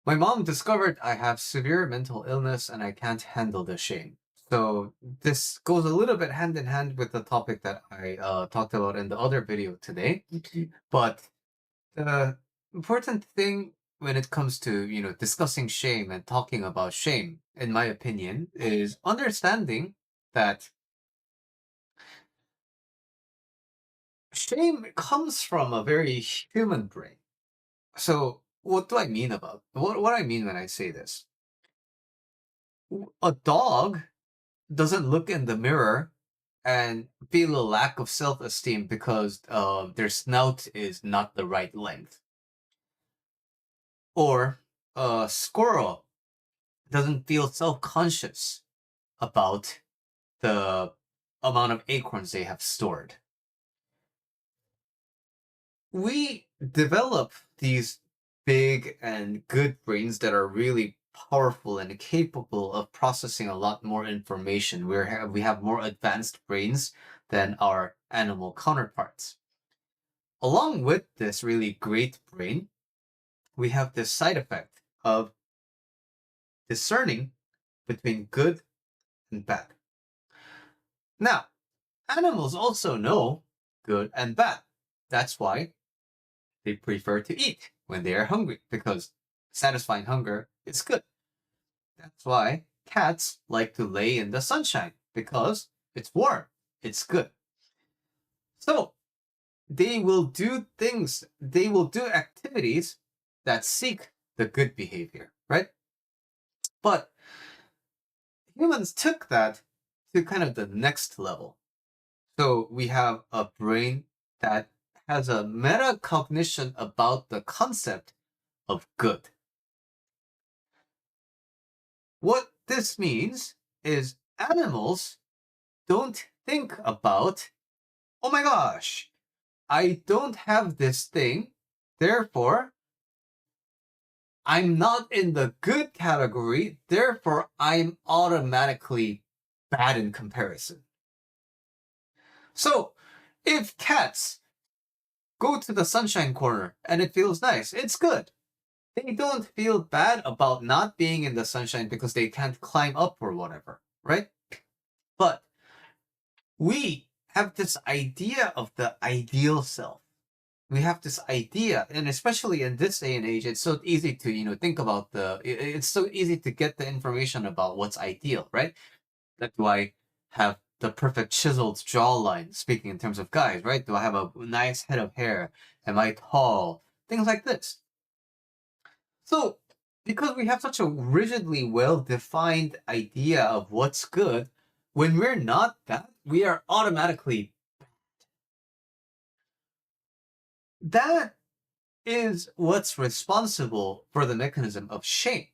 My mom discovered I have severe mental illness and I can't handle the shame. So this goes a little bit hand in hand with the topic that I talked about in the other video today. But the important thing when it comes to, discussing shame and talking about shame, in my opinion, is understanding that shame comes from a very human brain. So what do I mean about what I mean when I say this? A dog doesn't look in the mirror and feel a lack of self-esteem because their snout is not the right length. Or a squirrel doesn't feel self-conscious about the amount of acorns they have stored. We develop these big and good brains that are really powerful and capable of processing a lot more information. We have more advanced brains than our animal counterparts. Along with this really great brain, we have this side effect of discerning between good and bad. Now, animals also know good and bad. That's why they prefer to eat when they are hungry, because satisfying hunger is good. That's why cats like to lay in the sunshine, because it's warm, it's good. So they will do activities that seek the good behavior, right? But humans took that to kind of the next level. So we have a brain that has a metacognition about the concept of good. What this means is animals don't think about, oh my gosh, I don't have this thing, therefore I'm not in the good category, therefore I'm automatically bad in comparison. So if cats go to the sunshine corner and it feels nice, it's good. They don't feel bad about not being in the sunshine because they can't climb up or whatever, right? But we have this idea of the ideal self. We have this idea, and especially in this day and age, it's so easy to, think about it's so easy to get the information about what's ideal, right? Like, do I have the perfect chiseled jawline, speaking in terms of guys, right? Do I have a nice head of hair? Am I tall? Things like this. So, because we have such a rigidly well-defined idea of what's good, when we're not that, we are automatically that is what's responsible for the mechanism of shame.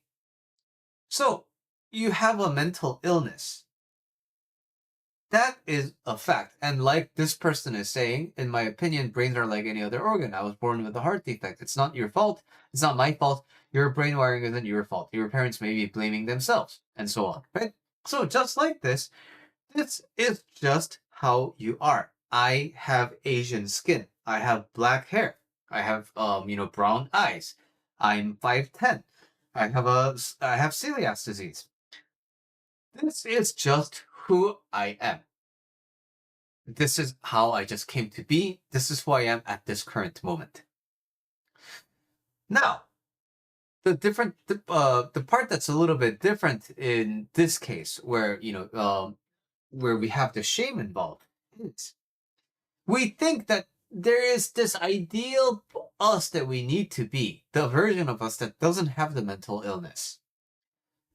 So, you have a mental illness. That is a fact. And like this person is saying, in my opinion, brains are like any other organ. I was born with a heart defect. It's not your fault. It's not my fault. Your brain wiring isn't your fault. Your parents may be blaming themselves, and so on. Right? So just like this is just how you are. I have Asian skin. I have black hair. I have brown eyes. I'm 5'10". I have celiac disease. This is just who I am. This is how I just came to be. This is who I am at this current moment. Now, the part that's a little bit different in this case, where where we have the shame involved, is we think that there is this ideal us that we need to be, the version of us that doesn't have the mental illness.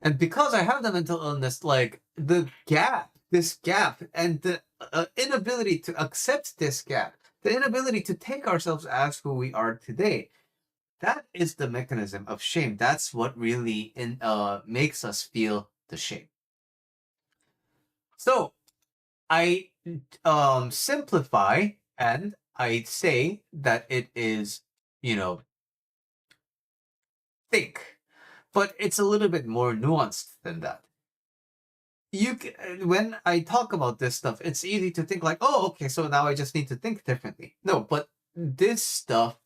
And because I have the mental illness, like this gap, and the inability to accept this gap, the inability to take ourselves as who we are today, that is the mechanism of shame. That's what really makes us feel the shame. So I simplify and I say that it is, think, but it's a little bit more nuanced than that. When I talk about this stuff, it's easy to think like, oh, okay, so now I just need to think differently. No, but this stuff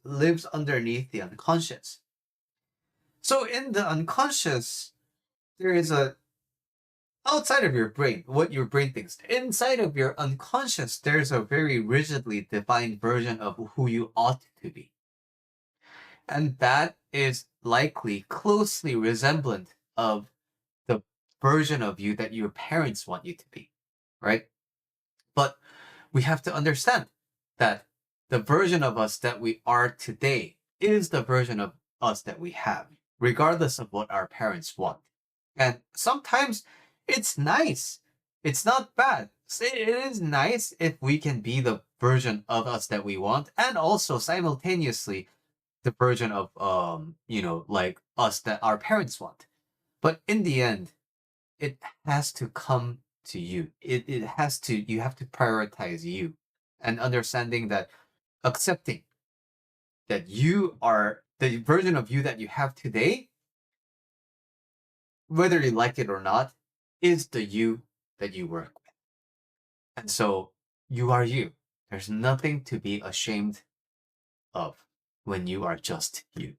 lives underneath the unconscious. So in the unconscious, there is a outside of your brain, what your brain thinks. Inside of your unconscious, there's a very rigidly defined version of who you ought to be. And that is likely closely resemblant of the version of you that your parents want you to be, right? But we have to understand that the version of us that we are today is the version of us that we have, regardless of what our parents want. And sometimes it's nice. It's not bad. It is nice if we can be the version of us that we want, and also simultaneously the version of like us that our parents want. But in the end, it has to come to you. It has to, you have to prioritize you, and understanding that, accepting that you are the version of you that you have today, whether you like it or not, is the you that you work with. And so you are you. There's nothing to be ashamed of when you are just you.